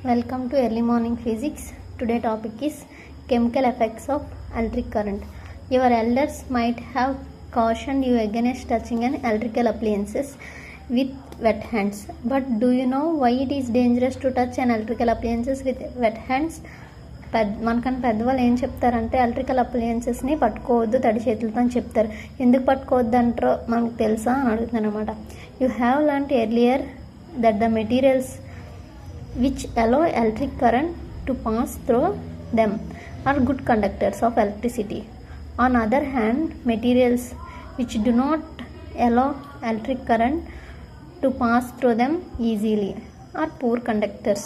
Welcome to early morning physics. Today topic is chemical effects of electric current. Your elders might have cautioned you against touching an electrical appliances with wet hands. But do you know why it is dangerous to touch an electrical appliances with wet hands? మనకన్నా పెద్దవాళ్ళు ఏం చెప్తారంటే electrical అప్లయన్సెస్ని పట్టుకోవద్దు తడి చేతులతో అని చెప్తారు. ఎందుకు పట్టుకోవద్దు అంటారో మనకు తెలుసా అని అడుగుతున్నాను అనమాట. You have learned earlier that the materials which allow electric current to pass through them are good conductors of electricity. On other hand, materials which do not allow electric current to pass through them easily are poor conductors.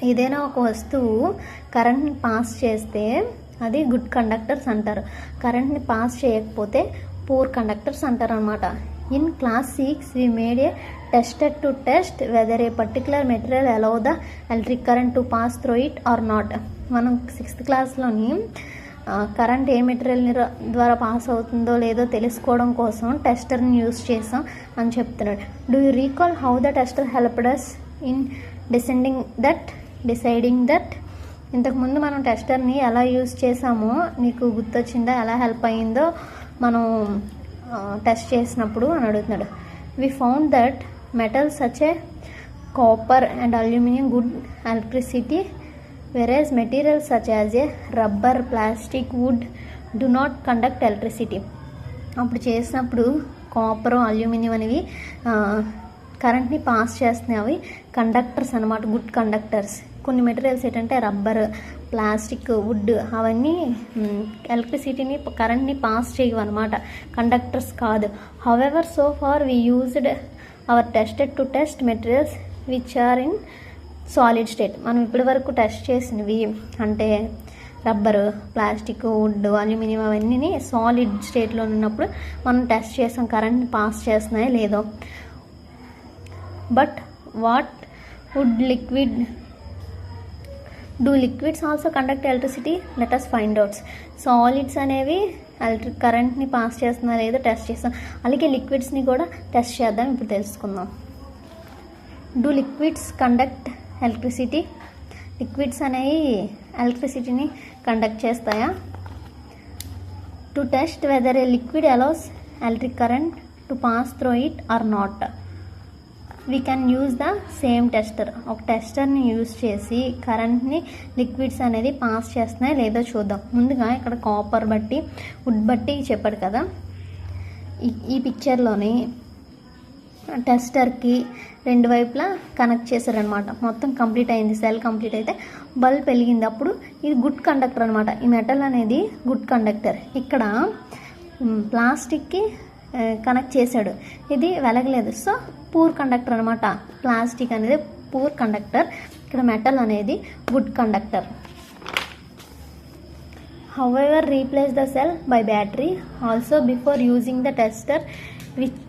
ఏదైనా ఒక వస్తువు కరెంట్ని pass చేస్తే అది good conductors అంటారు. కరెంట్ని pass చేయకపోతే poor conductors అంటారు అనమాట. In class 6 we made a tester to test whether a particular material allow the electric current to pass through it or not. మనం 6th క్లాస్లోని కరెంట్ ఏ మెటీరియల్ ద్వారా pass అవుతుందో లేదో తెలుసుకోవడం కోసం టెస్టర్ని యూజ్ చేసాం అని చెప్తున్నాడు. Do you recall how the tester helped us in deciding that? ఇంతకుముందు మనం టెస్టర్ని ఎలా యూజ్ చేసామో నీకు గుర్తొచ్చిందా? ఎలా హెల్ప్ అయ్యిందో మనం టెస్ట్ చేసినప్పుడు అని అడుగుతున్నాడు. We found that metals such a copper and aluminium good electricity whereas materials such as a rubber, plastic, wood do not conduct electricity. అప్పుడు చేసినప్పుడు కాపర్, అల్యూమినియం అనేవి కరెంట్ని పాస్ చేస్తున్నాయి. అవి కండక్టర్స్ అనమాట, గుడ్ కండక్టర్స్. కొన్ని మెటీరియల్స్ ఏంటంటే రబ్బర్, ప్లాస్టిక్, వుడ్ అవన్నీ ఎలక్ట్రిసిటీని, కరెంట్ని పాస్ చేయవు అనమాట, కండక్టర్స్ కాదు. However so far we used our tested to test materials which are in solid state. మనం ఇప్పటి వరకు టెస్ట్ చేసినవి అంటే రబ్బరు, ప్లాస్టిక్, వుడ్, అల్యూమినియం అవన్నీ సాలిడ్ స్టేట్లో ఉన్నప్పుడు మనం టెస్ట్ చేసాం కరెంట్ని పాస్ చేస్తున్నాయో లేదో. But what would do liquids also conduct electricity? Let us find outs. Solids అనేవి ఎలక్ట్రిక్ కరెంట్ని పాస్ చేస్తున్నా లేదో టెస్ట్ చేస్తాం. అలాగే లిక్విడ్స్ని కూడా టెస్ట్ చేద్దాం, ఇప్పుడు తెలుసుకుందాం. Do liquids conduct electricity? Liquids అనేవి ఎలక్ట్రిసిటీని కండక్ట్ చేస్తాయా? To test weather A liquid allows electric current to pass through it or not, we can use the same tester. ఒక టెస్టర్ని యూజ్ చేసి కరెంట్ని లిక్విడ్స్ అనేది పాస్ చేస్తున్నాయి లేదో చూద్దాం. ముందుగా ఇక్కడ కాపర్ బట్టి, వుడ్ బట్టి చెప్పాడు కదా. ఈ పిక్చర్లోని టెస్టర్కి రెండు వైపులా కనెక్ట్ చేశారనమాట. మొత్తం కంప్లీట్ అయింది, సెల్ కంప్లీట్ అయితే బల్బ్ వెలిగింది. అప్పుడు ఇది గుడ్ కండక్టర్ అనమాట. ఈ మెటల్ అనేది గుడ్ కండక్టర్. ఇక్కడ ప్లాస్టిక్కి కనెక్ట్ చేశాడు, ఇది వెలగలేదు, సో పూర్ కండక్టర్ అనమాట. ప్లాస్టిక్ అనేది పూర్ కండక్టర్, ఇక్కడ మెటల్ అనేది good conductor. However replace the cell by battery also before using the tester which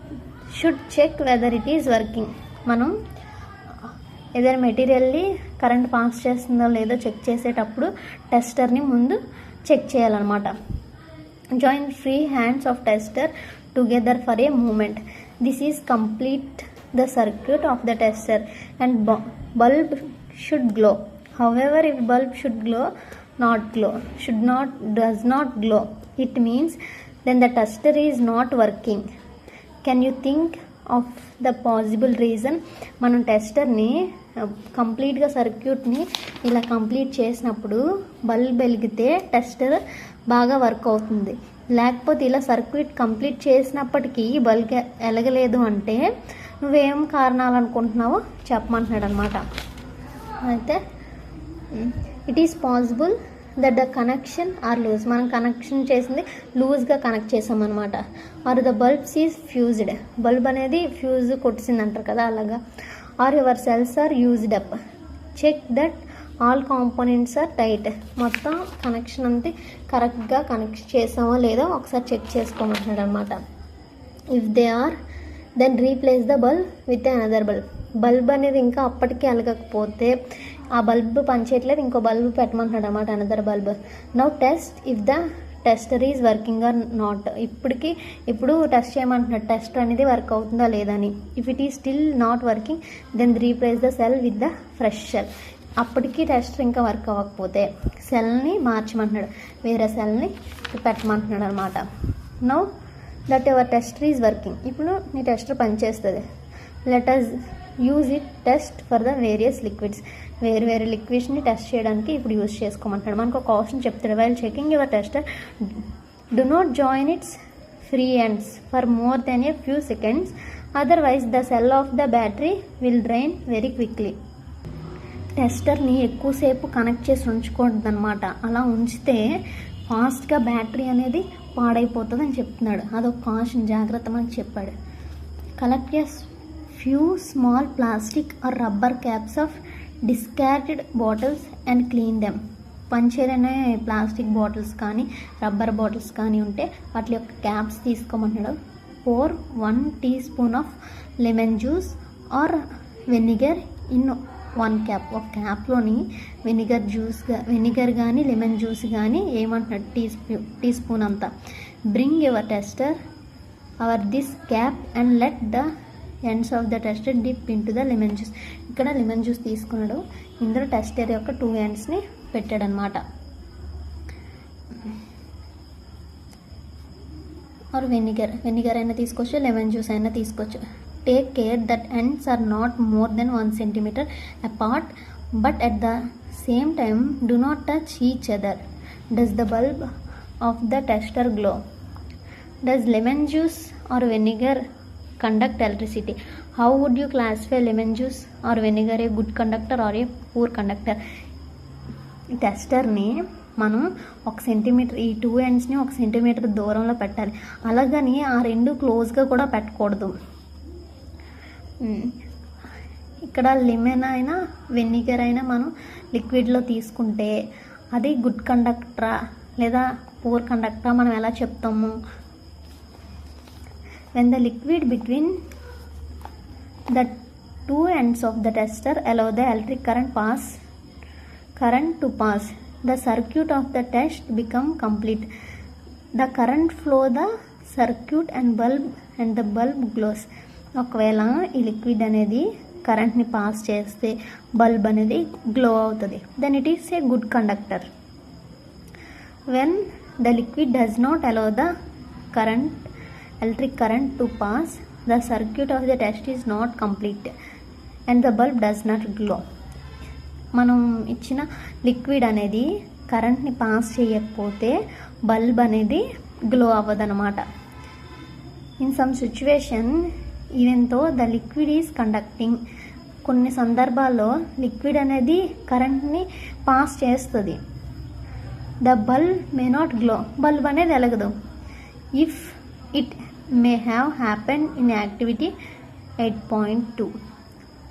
should check whether it is working. మనం ఏదైనా మెటీరియల్ని కరెంట్ పాస్ చేస్తుందో లేదో చెక్ చేసేటప్పుడు టెస్టర్ని ముందు చెక్ చేయాలన్నమాట. Join free hands of tester together for a moment. This is complete the circuit of the tester and bulb should glow. However, if bulb should glow, does not glow, it means then the tester is not working. Can you think of the possible reason? మనం టెస్టర్ని కంప్లీట్గా సర్క్యూట్ని ఇలా complete చేసినప్పుడు bulb వెలిగితే tester బాగా work అవుతుంది. లేకపోతే ఇలా సర్క్యూట్ కంప్లీట్ చేసినప్పటికీ బల్బ్ వెలగలేదు అంటే నువ్వేం కారణాలు అనుకుంటున్నావో చెప్పమంటున్నాడు అనమాట. అయితే it is possible that the connection are loose. మనం కనెక్షన్ చేసింది లూజ్గా కనెక్ట్ చేసామన్నమాట. Or the bulbs is fused. Bulb అనేది ఫ్యూజ్ కొట్టింది అంటారు కదా, అలాగా. Or your cells are used up. Check that all components are tight. మొత్తం కనెక్షన్ అంతే కరెక్ట్గా కనెక్ట్ చేసామో లేదో ఒకసారి చెక్ చేసుకోమంటున్నాడు అనమాట. If they are then replace the bulb with another bulb. Bulb అనేది ఇంకా అప్పటికీ అలగకపోతే ఆ బల్బ్ పనిచేయట్లేదు, ఇంకో బల్బ్ పెట్టమంటున్నాడు అనమాట, another bulb. Now test if the tester is working or not. ఇప్పుడు టెస్ట్ చేయమంటున్నాడు టెస్టర్ అనేది వర్క్ అవుతుందా లేదని. If it is still not working then replace the cell with the fresh cell. అప్పటికి టెస్టర్ ఇంకా వర్క్ అవ్వకపోతే సెల్ని మార్చమంటున్నాడు, వేరే సెల్ని పెట్టమంటున్నాడు అనమాట. Now that your tester is working. ఇప్పుడు నీ టెస్టర్ పనిచేస్తుంది. Let us use it test for the various liquids. వేరు లిక్విడ్స్ని టెస్ట్ చేయడానికి ఇప్పుడు యూజ్ చేసుకోమంటున్నాడు. మనకు ఒక క్వశ్చన్ చెప్తాడు, while checking your tester do not join its free ends for more than a few seconds, otherwise the cell of the battery will drain very quickly. టెస్టర్ని ఎక్కువసేపు connect చేసి ఉంచకూడదు అనమాట. అలా ఉంచితే ఫాస్ట్గా బ్యాటరీ అనేది పాడైపోతుంది అని చెప్తున్నాడు. అదొక కాషన్, జాగ్రత్త మనకు చెప్పాడు. Collect a few small plastic or rubber caps of discarded bottles and clean them. పంచేదనే ప్లాస్టిక్ బాటిల్స్ కానీ రబ్బర్ బాటిల్స్ కానీ ఉంటే వాటి యొక్క క్యాప్స్ తీసుకోమంటున్నాడు. pour 1 teaspoon of lemon juice or vinegar in 1 cup. ఒక క్యాప్లోని వెనిగర్ కానీ లెమన్ జ్యూస్ కానీ ఏమంటున్నాడు, టీ స్పూన్ అంతా. Bring your tester over this cup and let the ends of the tester dip into the lemon juice. ఇక్కడ lemon juice తీసుకున్నాడు, ఇందులో tester యొక్క 2 ఎండ్స్ని పెట్టాడనమాట. ఆర్ వెనిగర్ అయినా తీసుకోవచ్చు, లెమన్ జ్యూస్ అయినా తీసుకోవచ్చు. Take care that ends are not more than 1 centimeter apart, but at the same time do not touch each other. Does the bulb of the tester glow? Does lemon juice or vinegar conduct electricity? How would you classify lemon juice or vinegar a good conductor or a poor conductor? ఈ టెస్టర్ని మనం 1 centimetre, ఈ 2 ఎండ్స్ని 1 centimetre దూరంలో పెట్టాలి. అలాగని ఆ 2 క్లోజ్గా కూడా పెట్టకూడదు. ఇక్కడ లెమన్ అయినా వెనిగర్ అయినా మనం లిక్విడ్లో తీసుకుంటే అది గుడ్ కండక్టరా లేదా పూర్ కండక్టరా మనం ఎలా చెప్తాము? when the liquid between the 2 ends of the tester allow the electric current to pass, the circuit of the test become complete. The current flow the circuit and the bulb glows. ఒకవేళ ఈ liquid అనేది కరెంట్ని pass చేస్తే bulb అనేది glow అవుతుంది. Then it is a good conductor. When the liquid does not allow the electric current to pass, the circuit of the test is not complete and the bulb does not glow. మనం ఇచ్చిన liquid అనేది కరెంట్ని pass చేయకపోతే bulb అనేది glow అవ్వదన్నమాట. In some situation even though the liquid is conducting, కొన్ని సందర్భాల్లో liquid అనేది కరెంట్ని పాస్ చేస్తుంది. The bulb may not glow, bulb అనేది వెలగదు. If it may have happen in activity 8.2.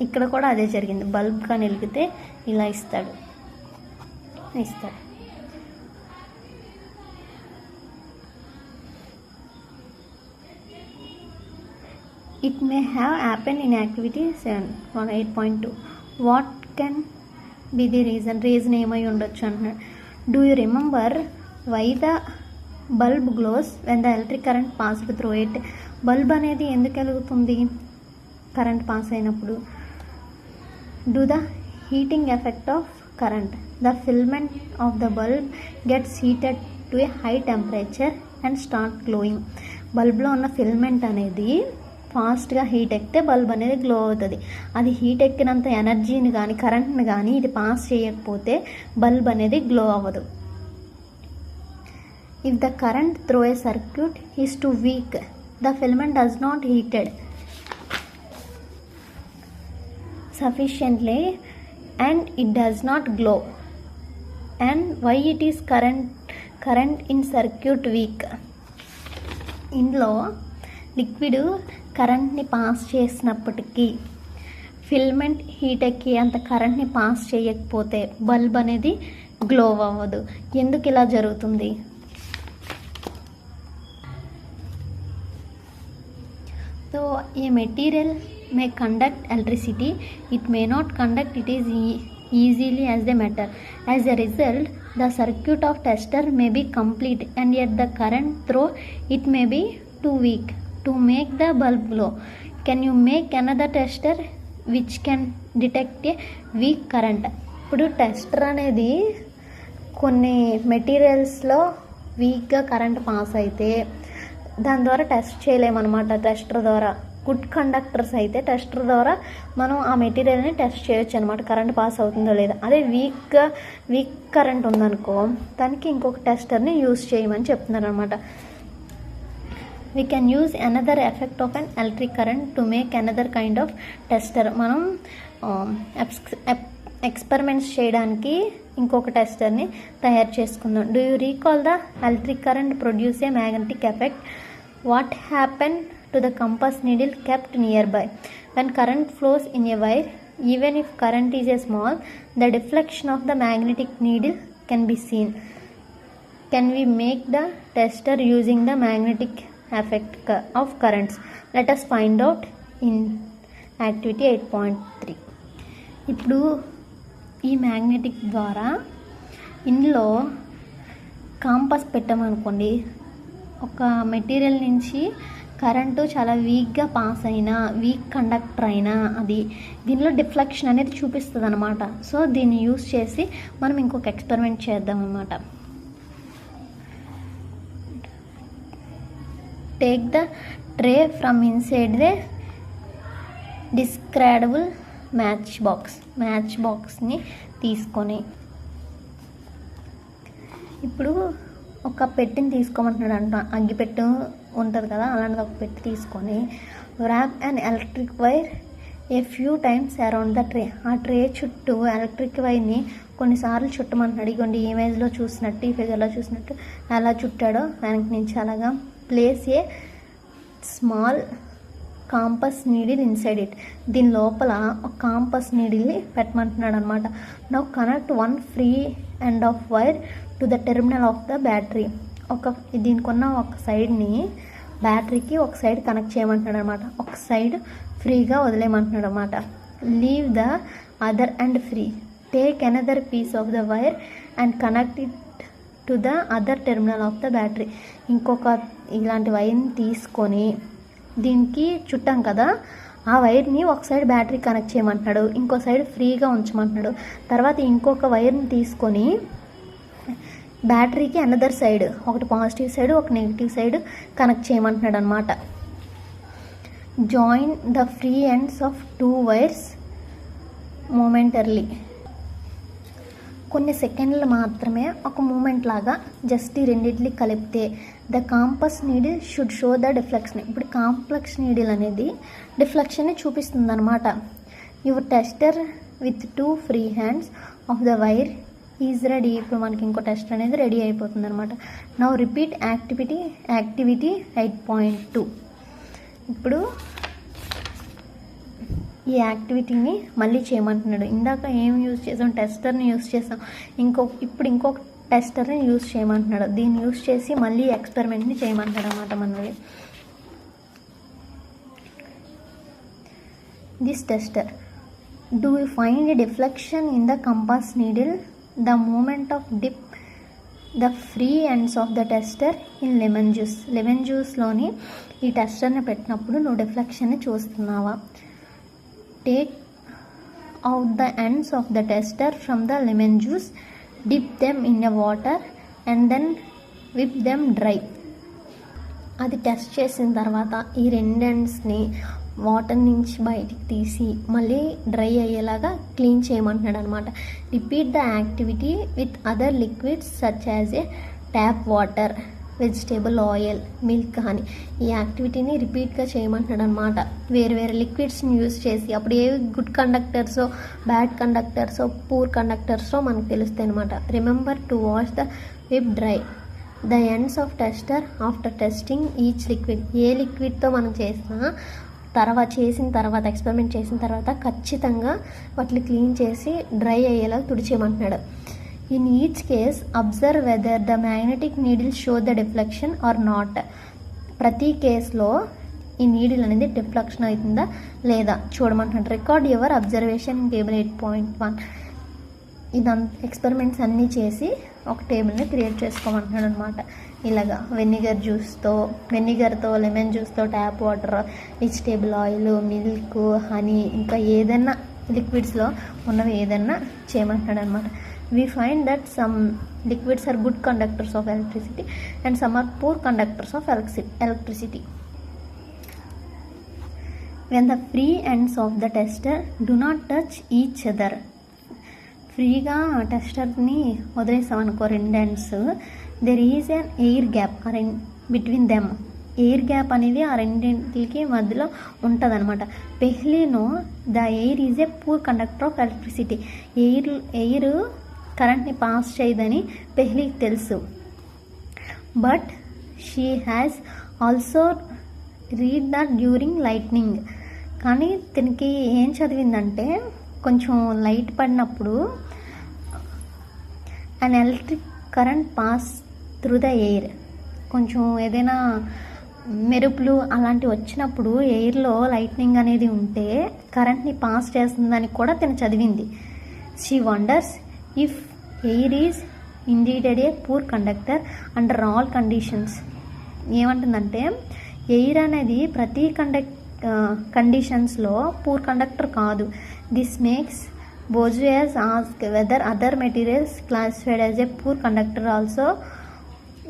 ఇక్కడ కూడా అదే జరిగింది. బల్బ్ కానీ వెలిగితే ఇలా ఇస్తాడు. It may have happened in activity 7 or 8.2. What can be the reason? Reason ఏమై ఉండొచ్చు అంటున్నాడు. Do you remember why the bulb glows when the electric current passed through it? Bulb అనేది ఎందుకు వెలుగుతుంది కరెంట్ పాస్ అయినప్పుడు? Do the heating effect of current. The filament of the bulb gets heated to a high temperature and start glowing. బల్బ్లో ఉన్న ఫిల్మెంట్ అనేది ఫాస్ట్గా heat ఎక్కితే bulb అనేది glow అవుతుంది. అది హీట్ ఎక్కినంత ఎనర్జీని కానీ కరెంట్ని కానీ ఇది పాస్ చేయకపోతే బల్బ్ అనేది గ్లో అవ్వదు. If the current through a circuit is too weak, the filament does not heated sufficiently and it does not glow. And why it is current in circuit weak? ఇందులో liquid కరెంట్ని pass చేసినప్పటికీ ఫిల్మెంట్ heat ఎక్కి అంత కరెంట్ని pass చేయకపోతే bulb అనేది glow అవ్వదు. ఎందుకు ఇలా జరుగుతుంది? So A material may conduct electricity, it may not conduct it is easily as the metal. As a result, the circuit of tester may be complete and yet the current through it may be too weak to make the bulb glow. Can you make another tester which can detect a weak current? ఇప్పుడు tester అనేది కొన్ని మెటీరియల్స్లో వీక్గా current pass అయితే దాని ద్వారా test చేయలేమన్నమాట. Tester ద్వారా good conductors అయితే tester ద్వారా మనం ఆ మెటీరియల్ని టెస్ట్ చేయొచ్చు అనమాట, కరెంట్ పాస్ అవుతుందో లేదా. అదే వీక్ కరెంట్ ఉందనుకో దానికి ఇంకొక టెస్టర్ని యూజ్ చేయమని చెప్తున్నారు అనమాట. We can use another effect of an electric current to make another kind of tester. మనం ఎక్స్పెరిమెంట్స్ చేయడానికి ఇంకొక టెస్టర్ని తయారు చేసుకుందాం. Do you recall the electric current produce a magnetic effect? What happen to the compass needle kept nearby? When current flows in a wire, even if current is a small, the deflection of the magnetic needle can be seen. Can we make the tester using the magnetic effect of currents? Let us find out in activity 8.3. ఇప్పుడు ఈ magnetic ద్వారా ఇందులో campus పెట్టామనుకోండి, ఒక material నుంచి current చాలా వీక్గా pass అయినా వీక్ కండక్టర్ అయినా అది దీనిలో డిఫ్లెక్షన్ అనేది చూపిస్తుంది అనమాట. సో దీన్ని యూస్ చేసి మనం ఇంకొక ఎక్స్పెరిమెంట్ చేద్దాం అనమాట. Take the tray from inside the discardable match బాక్స్ని తీసుకొని ఇప్పుడు ఒక పెట్టిని తీసుకోమంటున్నాడు అంట. అగ్గిపెట్టు ఉంటుంది కదా, అలాంటిది ఒక పెట్టి తీసుకొని wrap and electric wire a few times around the tray. ఆ ట్రే చుట్టూ ఎలక్ట్రిక్ వైర్ని కొన్నిసార్లు చుట్టమంటున్నాడు. ఇగోండి ఈ ఇమేజ్లో చూసినట్టు, ఈ ఫిగర్లో చూసినట్టు ఎలా చుట్టాడో వెనక నుంచి అలాగా. Place a small campus needle inside it. దీని లోపల ఒక కాంపస్ నీడిల్ని పెట్టమంటున్నాడు అనమాట. Now connect one free end of wire to the terminal of the battery. దీనికి ఉన్న ఒక సైడ్ని బ్యాటరీకి ఒక సైడ్ కనెక్ట్ చేయమంటున్నాడు అనమాట, ఒక సైడ్ ఫ్రీగా వదిలేయమంటున్నాడు అనమాట. Leave the other end free. Take another piece of the wire and connect it to the other terminal of the battery. ఇంకొక ఇలాంటి వైర్ని తీసుకొని దీనికి చుట్టాం కదా, ఆ వైర్ని ఒక సైడ్ బ్యాటరీ కనెక్ట్ చేయమంటున్నాడు, ఇంకో సైడ్ ఫ్రీగా ఉంచమంటున్నాడు. తర్వాత ఇంకొక వైర్ని తీసుకొని బ్యాటరీకి అనదర్ సైడ్, ఒకటి పాజిటివ్ సైడ్ ఒక నెగిటివ్ సైడ్ కనెక్ట్ చేయమంటున్నాడు అనమాట. Join the free ends of two wires momentarily. కొన్ని సెకండ్లు మాత్రమే ఒక మూమెంట్ లాగా జస్ట్ ఈ రెండింటిని కలిపితే the campus needle should show the deflection. ఇప్పుడు కాంప్లెక్స్ నీడిల్ అనేది డిఫ్లెక్షన్ని చూపిస్తుంది అనమాట. Your tester with two free hands of the wire is ready. ఇప్పుడు మనకి ఇంకో టెస్ట్ అనేది రెడీ అయిపోతుంది అనమాట. Now repeat activity 8.2. ఇప్పుడు ఈ యాక్టివిటీని మళ్ళీ చేయమంటున్నాడు. ఇందాక ఏం యూజ్ చేసాం, టెస్టర్ని యూజ్ చేసాం. ఇప్పుడు ఇంకొక టెస్టర్ని యూజ్ చేయమంటున్నాడు. దీన్ని యూజ్ చేసి మళ్ళీ ఎక్స్పెరిమెంట్ని చేయమంటాడు అనమాట మనది. This tester, do you find a deflection in the compass needle the moment of dip the free ends of the tester in lemon juiceలోని ఈ టెస్టర్ని పెట్టినప్పుడు నువ్వు డిఫ్లెక్షన్ని చూస్తున్నావా? Take out the ends of the tester from the lemon juice, dip them in a water and then wipe them dry. అది test చేసిన తర్వాత ఈ రెండు ఎండ్స్ని వాటర్ నుంచి బయటికి తీసి మళ్ళీ డ్రై అయ్యేలాగా క్లీన్ చేయమంటున్నాడు అనమాట. Repeat the activity with other liquids such as A tap water, vegetable oil, milk అని. ఈ యాక్టివిటీని రిపీట్గా చేయమంటున్నాడు అనమాట. వేరు వేరే లిక్విడ్స్ని యూజ్ చేసి అప్పుడు ఏ గుడ్ కండక్టర్సో బ్యాడ్ కండక్టర్సో పూర్ కండక్టర్సో మనకు తెలుస్తాయి అనమాట. Remember to wash the wipe dry the ends of tester after testing each liquid. ఏ లిక్విడ్తో మనం చేసిన తర్వాత ఎక్స్పెరిమెంట్ చేసిన తర్వాత ఖచ్చితంగా వాటిని క్లీన్ చేసి డ్రై అయ్యేలా తుడిచేయమంటున్నాడు. In each case observe whether the magnetic needle show the deflection or not. ప్రతి కేసులో ఈ నీడిల్ అనేది డిఫ్లెక్షన్ అవుతుందా లేదా చూడమంటున్నాడు. Record your observation table 8.1. ఇదంతా ఎక్స్పెరిమెంట్స్ అన్నీ చేసి ఒక టేబుల్ని క్రియేట్ చేసుకోమంటున్నాడు అనమాట. ఇలాగా వెనిగర్తో లెమన్ జ్యూస్తో tap water, vegetable oil, milk, honey, ఇంకా ఏదైనా లిక్విడ్స్లో ఉన్నవి ఏదన్నా చేయమంటున్నాడు అనమాట. We find that some liquids are good conductors of electricity and some are poor conductors of electricity. When the free ends of the tester do not touch each other, ఫ్రీగా టెస్టర్ని వదిలేసాం అనుకో, రెండు ends, there is an air gap between them. Air gap అనేది ఆ రెండింటికి మధ్యలో ఉంటుంది అనమాట. Paheli knows the air is a poor conductor of electricity. Air కరెంట్ని పాస్ చేయదని పెహ్లీకి తెలుసు. But she has also read that during lightning. కానీ తనకి ఏం చదివిందంటే, కొంచెం లైట్ పడినప్పుడు and electric current pass through the air, కొంచెం ఏదైనా మెరుపులు అలాంటివి వచ్చినప్పుడు ఎయిర్లో లైట్నింగ్ అనేది ఉంటే కరెంట్ని పాస్ చేస్తుందని కూడా తను చదివింది. She wonders if air is indeed a poor conductor under all conditions. ఏమంటుందంటే, ఎయిర్ అనేది ప్రతి కండిషన్స్లో పూర్ కండక్టర్ కాదు. This makes Boojho ask whether other materials classified as a poor conductor also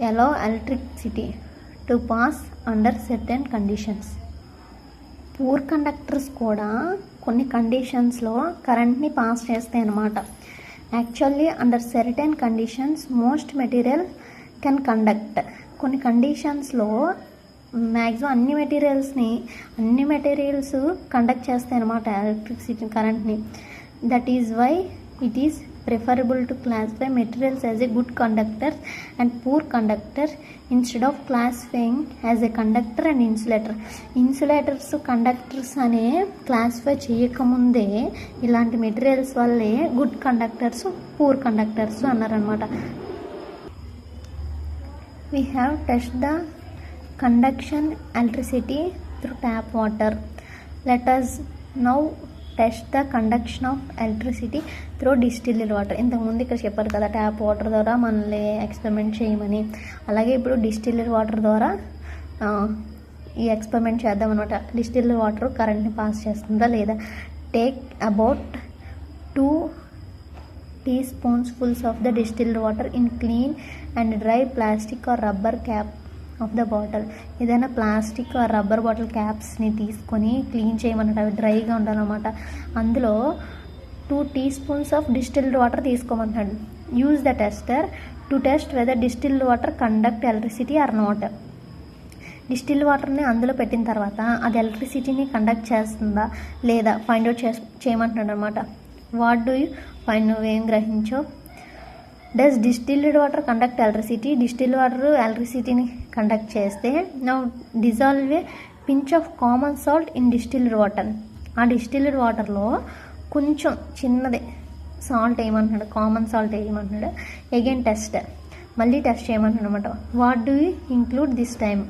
allow electricity to pass under certain conditions. Poor conductors కూడా కొన్ని కండిషన్స్లో కరెంట్ని పాస్ చేస్తాయి అన్నమాట. Actually under certain conditions most material can conduct. కొన్ని కండిషన్స్లో మ్యాక్సిమం అన్ని మెటీరియల్స్ కండక్ట్ చేస్తాయి అన్నమాట ఎలక్ట్రిసిటీ కరెంట్ని. That is why it is preferable to classify materials as a good conductor and poor conductor instead of classifying as a conductor and insulator. Insulators conductors అనే classify చేయకముందే ఇలాంటి materials వల్లే good conductors poor conductors అన్నారనమాట. We have test the conduction electricity through tap water. Let us now test the conduction of electricity through distilled water. ఇంతకుముందు ఇక్కడ చెప్పారు కదా tap water ద్వారా మనల్ని ఎక్స్పెరిమెంట్ చేయమని, అలాగే ఇప్పుడు డిస్టిల్డ్ వాటర్ ద్వారా ఈ ఎక్స్పెరిమెంట్ చేద్దాం అనమాట. డిస్టిల్డ్ వాటర్ కరెంట్ని పాస్ చేస్తుందా లేదా. Take about 2 teaspoonfuls of the distilled water in clean and dry plastic or rubber cap of the bottle. ఏదైనా ప్లాస్టిక్ రబ్బర్ బాటిల్ క్యాప్స్ని తీసుకొని క్లీన్ చేయమన్నట్టు, అవి డ్రైగా ఉండాలన్నమాట. అందులో 2 teaspoons ఆఫ్ డిస్టిల్డ్ వాటర్ తీసుకోమంటున్నాడు. Use the tester to test whether distilled water conduct electricity or not. Distilled వాటర్ని అందులో పెట్టిన తర్వాత అది ఎలక్ట్రిసిటీని కండక్ట్ చేస్తుందా లేదా ఫైండ్ అవుట్ చేయమంటున్నాడు అనమాట. వాట్ డూ యూ ఫైండ్, నువ్వేం గ్రహించావు. Does distilled water conduct electricity. Distilled water ఎలక్ట్రిసిటీని కండక్ట్ చేస్తే now dissolve a pinch of common salt in distilled water. ఆ డిస్టిల్డ్ వాటర్లో కొంచెం చిన్నదే సాల్ట్ వేయమంటున్నాడు, కామన్ సాల్ట్ వేయమంటున్నాడు. అగైన్ టెస్ట్, మళ్ళీ టెస్ట్ చేయమంటున్నాడు అనమాట. What do you include this time,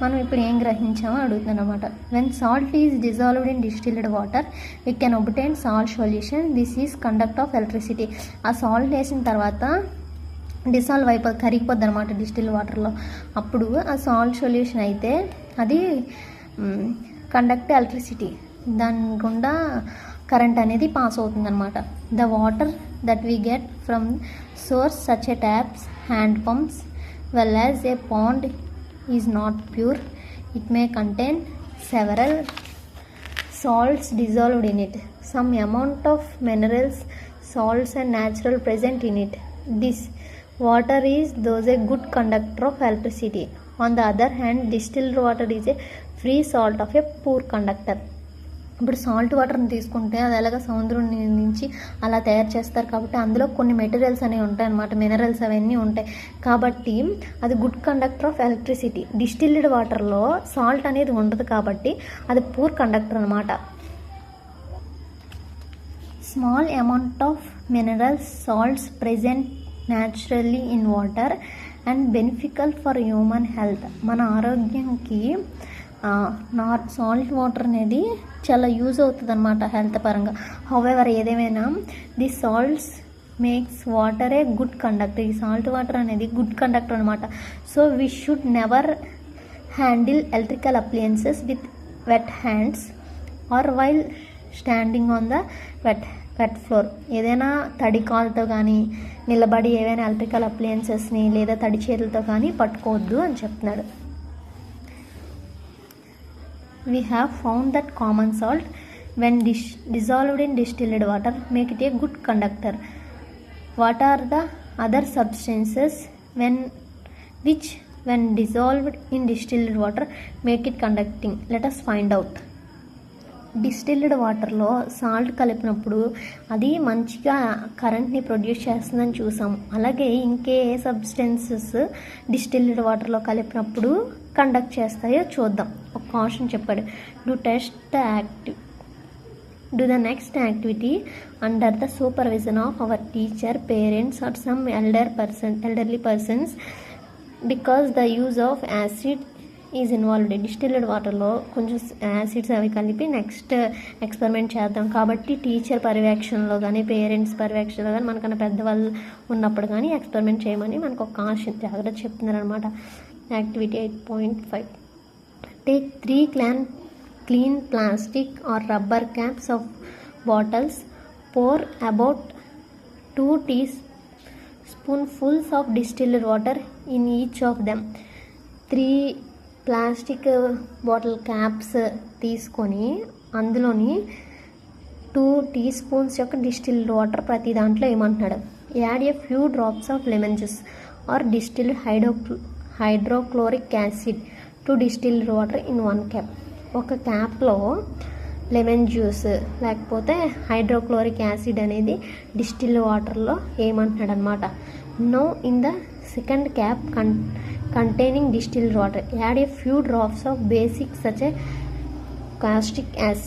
మనం ఇప్పుడు ఏం గ్రహించామో అడుగుతున్నాను అనమాట. When salt is dissolved in distilled water we can obtain salt solution. This is conduct of electricity. ఆ సాల్ట్ వేసిన తర్వాత డిసాల్వ్ అయిపోతుంది, కరిగిపోద్ది అనమాట డిస్టిల్డ్ వాటర్లో. అప్పుడు ఆ సాల్ట్ సొల్యూషన్ అయితే అది కండక్ట్ ఎలక్ట్రిసిటీ, దాని గుండా కరెంట్ అనేది పాస్ అవుతుంది అనమాట. The water that we get from source such a taps, hand pumps, well as a pond is not pure. It may contain several salts dissolved in it. Some amount of minerals, salts and natural present in it. This water is thus a good conductor of electricity. On the other hand, distilled water is a free salt of a poor conductor. ఇప్పుడు salt వాటర్ని తీసుకుంటే అది ఎలాగ సముద్రం నుంచి అలా తయారు చేస్తారు కాబట్టి అందులో కొన్ని మెటీరియల్స్ అనేవి ఉంటాయి అన్నమాట, మినరల్స్ అవన్నీ ఉంటాయి కాబట్టి అది good conductor of electricity. Distilled వాటర్లో సాల్ట్ అనేది ఉండదు కాబట్టి అది పూర్ కండక్టర్ అనమాట. Small amount of minerals, salts present naturally in water and beneficial for human health. మన ఆరోగ్యంకి సాల్ట్ వాటర్ అనేది చాలా యూజ్ అవుతుంది అనమాట హెల్త్ పరంగా. హౌవెవర్ ఏదేమైనా the salts makes water a good conductor. ఈ సాల్ట్ వాటర్ అనేది గుడ్ కండక్టర్ అనమాట. So we should never handle electrical appliances with wet hands or while standing on the wet floor. ఏదైనా తడి కాలుతో కానీ నిలబడి ఏవైనా ఎలక్ట్రికల్ అప్లయన్సెస్ని లేదా తడి చేతులతో కానీ పట్టుకోవద్దు అని చెప్తున్నాడు. We have found that common salt when dissolved in distilled water make it a good conductor. What are the other substances which when dissolved in distilled water make it conducting? Let us find out. Distilled వాటర్లో salt కలిపినప్పుడు అది మంచిగా కరెంట్ని produce చేస్తుందని చూసాము. అలాగే ఇంకే substances distilled వాటర్లో కలిపినప్పుడు కండక్ట్ చేస్తాయో చూద్దాం. ఒక కాషన్ చెప్పాడు. Do the next activity under the supervision of our teacher, parents or some elderly persons because the use of acid is involved. Distilled వాటర్లో కొంచెం యాసిడ్స్ అవి కలిపి నెక్స్ట్ ఎక్స్పెరిమెంట్ చేద్దాం కాబట్టి టీచర్ పర్యవేక్షణలో కానీ పేరెంట్స్ పర్యవేక్షణలో కానీ మనకన్నా పెద్దవాళ్ళు ఉన్నప్పుడు కానీ ఎక్స్పెరిమెంట్ చేయమని మనకు ఒక కాషన్ జాగ్రత్త చెప్తున్నారనమాట. Activity 8.5. Take 3 clean plastic or rubber caps of bottles, pour about 2 teaspoonfuls of distilled water in each of them. 3 plastic bottle caps తీసుకొని అందులోని 2 teaspoons యొక్క డిస్టిల్డ్ వాటర్ ప్రతి దాంట్లో ఏమంటున్నాడు. Add a few drops of lemon juice or distilled hydrochloric acid to distilled water in 1 cup. ఒక క్యాప్లో lemon juice లేకపోతే hydrochloric acid అనేది డిస్టిల్డ్ వాటర్లో ఏమంటున్నాడు అనమాట. No in the second cup containing distilled water, add a few drops of basic such as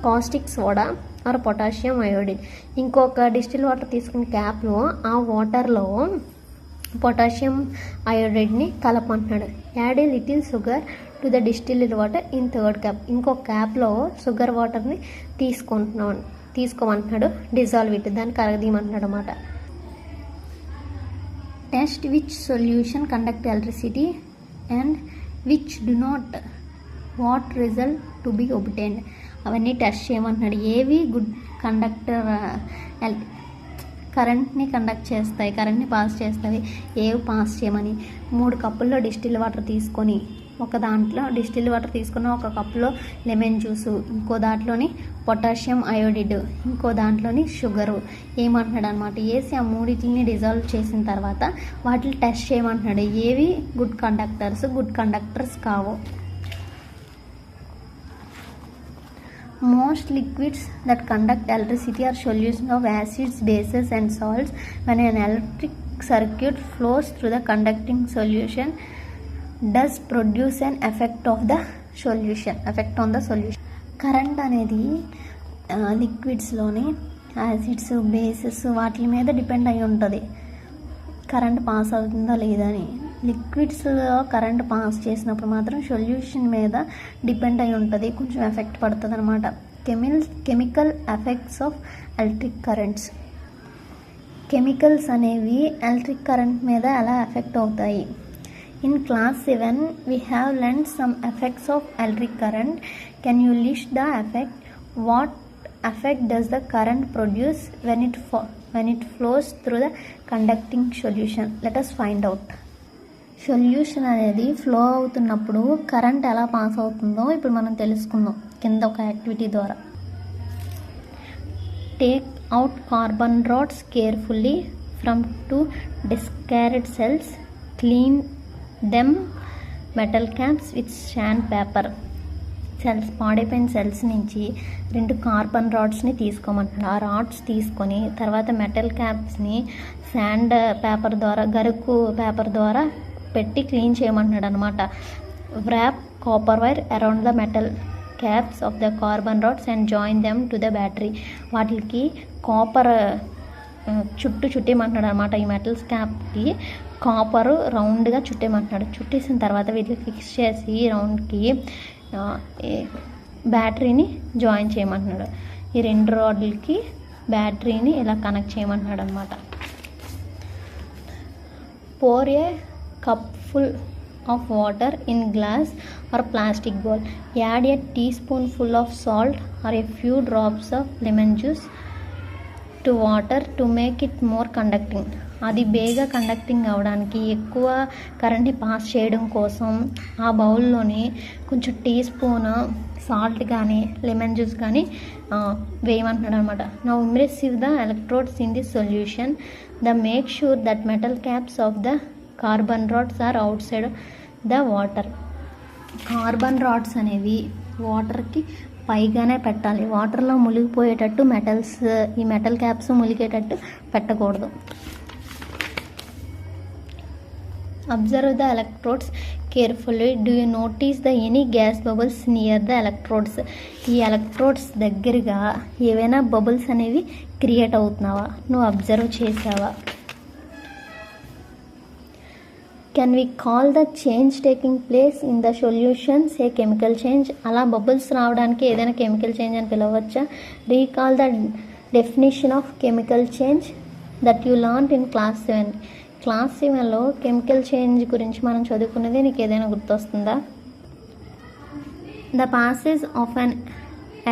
caustic soda or potassium iodide. ఇంకొక distil water తీసుకున్న క్యాప్లో ఆ వాటర్లో పొటాషియం అయోడైడ్ని కలపంటున్నాడు. Add a little sugar to the distilled water in 3rd cup. ఇంకొక క్యాప్లో sugar వాటర్ని తీసుకోమంటున్నాడు. Dissolve it, దాన్ని కరగదీయమంటున్నాడు అన్నమాట. Test which solution conduct electricity and which do not. What result to be obtained? అవన్నీ టెస్ట్ చేయమంటున్నాడు. ఏవి గుడ్ కండక్టర్ కరెంట్ని conduct చేస్తాయి, కరెంట్ని పాస్ చేస్తాయి, ఏవి పాస్ చేయమని. 3 కప్పుల్లో డిస్టిల్ వాటర్ తీసుకొని ఒక దాంట్లో డిస్టిల్ వాటర్ తీసుకున్న ఒక కప్పులో లెమన్ జ్యూసు, ఇంకో దాంట్లోని పొటాషియం అయోడైడ్, ఇంకో దాంట్లోని షుగరు ఏమంటున్నాడు అనమాట. వేసి ఆ 3 డిజాల్వ్ చేసిన తర్వాత వాటిని టెస్ట్ చేయమంటున్నాడు. ఏవి గుడ్ కండక్టర్స్ కావు. Most liquids that conduct electricity are solutions of acids, bases and salts. When an electric circuit flows through the conducting solution, does produce an effect on the solution. Current అనేది లిక్విడ్స్లోని acids, bases వాటి మీద depend అయి ఉంటుంది current pass అవుతుందా లేదా అని. లిక్విడ్స్లో current pass చేసినప్పుడు మాత్రం సొల్యూషన్ మీద డిపెండ్ అయి ఉంటుంది, కొంచెం ఎఫెక్ట్ పడుతుంది అనమాట. Chemical effects of electric currents. Chemicals అనేవి ఎలక్ట్రిక్ కరెంట్ మీద ఎలా ఎఫెక్ట్ అవుతాయి. In class 7 we have learned some effects of electric current. Can you list the effect? What effect does the current produce when it flows through the conducting solution? Let us find out. Solution అనేది flow అవుతున్నప్పుడు current ఎలా pass అవుతుందో ఇప్పుడు మనం తెలుసుకుందాం కింద ఒక activity ద్వారా. Take out carbon rods carefully from 2 discarded cells. Clean them metal caps with sand paper. పాడైపోయిన సెల్స్ నుంచి 2 కార్బన్ రాడ్స్ని తీసుకోమంటున్నాడు. ఆ రాడ్స్ తీసుకొని తర్వాత మెటల్ క్యాప్స్ని శాండ్ పేపర్ ద్వారా, గరుకు పేపర్ ద్వారా పెట్టి క్లీన్ చేయమంటున్నాడు అనమాట. Wrap copper wire around the metal caps of the carbon rods and join them to the battery. వాటికి కాపర్ చుట్టేయమంటున్నాడు అనమాట. ఈ మెటల్స్ క్యాప్కి కాపరు రౌండ్గా చుట్టేయమంటున్నాడు. చుట్టేసిన తర్వాత వీటిని ఫిక్స్ చేసి రౌండ్కి బ్యాటరీని జాయిన్ చేయమంటున్నాడు. ఈ 2 రాడ్లకి బ్యాటరీని ఇలా కనెక్ట్ చేయమంటున్నాడు అనమాట. Pour a cup full of water in glass or plastic bowl. Add a teaspoonful of salt or a few drops of lemon juice to water to make it more conducting. అది బేగా conducting అవ్వడానికి ఎక్కువ కరెంట్ని pass చేయడం కోసం ఆ బౌల్లోని కొంచెం టీ స్పూన్ సాల్ట్ కానీ లెమన్ జ్యూస్ కానీ వేయమంటున్నాడు అనమాట. Now immerse the electrodes in the solution. Make sure that metal caps of the carbon rods are outside the water. Carbon rods అనేవి వాటర్కి పైగానే పెట్టాలి. వాటర్లో మునిగిపోయేటట్టు ఈ మెటల్ క్యాప్స్ మునిగేటట్టు పెట్టకూడదు. Observe the electrodes carefully. Do you notice the any gas bubbles near the electrodes. ఈ electrodes దగ్గరగా ఏవైనా బబుల్స్ అనేవి క్రియేట్ అవుతున్నావా, నువ్వు అబ్జర్వ్ చేసావా? Can we call the change taking place in the solutions a chemical change. అలా bubbles రావడానికి ఏదైనా కెమికల్ చేంజ్ అని పిలవచ్చా? Recall the definition of chemical change that you learned in class 7. Class 7లో కెమికల్ చేంజ్ గురించి మనం చదువుకున్నది నీకు ఏదైనా గుర్తొస్తుందా? The passage of an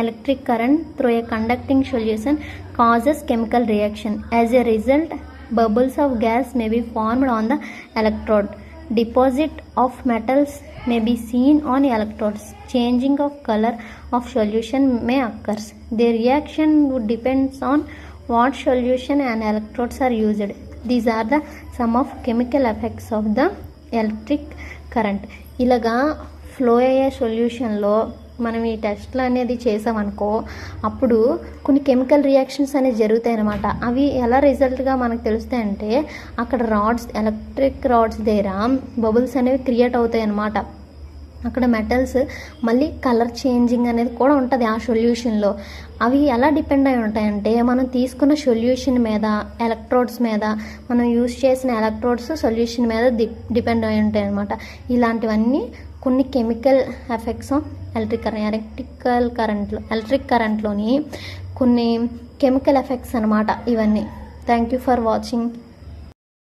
electric current through a conducting solution causes chemical reaction. As a result, bubbles of gas may be formed on the electrode. Deposit of metals may be seen on electrodes. Changing of color of solution may occur. The reaction would depends on what solution and electrodes are used. These are the some of chemical effects of the electric current. ఇలాగా flow అయ్యే సొల్యూషన్లో మనం ఈ టెస్ట్లు అనేది చేసామనుకో, అప్పుడు కొన్ని chemical reactions అనేవి జరుగుతాయి అన్నమాట. అవి ఎలా రిజల్ట్గా మనకు తెలుస్తాయంటే, అక్కడ ఎలక్ట్రిక్ రాడ్స్ దగ్గర బబుల్స్ అనేవి క్రియేట్ అవుతాయి అన్నమాట. అక్కడ మెటల్స్ మళ్ళీ కలర్ చేంజింగ్ అనేది కూడా ఉంటుంది ఆ సొల్యూషన్లో. అవి ఎలా డిపెండ్ అయి ఉంటాయంటే, మనం తీసుకున్న సొల్యూషన్ మీద, ఎలక్ట్రోడ్స్ మీద, మనం యూజ్ చేసిన ఎలక్ట్రోడ్స్ సొల్యూషన్ మీద డిపెండ్ అయి ఉంటాయి అన్నమాట. ఇలాంటివన్నీ కొన్ని కెమికల్ ఎఫెక్ట్స్ ఆఫ్ ఎలక్ట్రిక్ కరెంట్లోని కొన్ని కెమికల్ ఎఫెక్ట్స్ అన్నమాట ఇవన్నీ. Thank you for watching.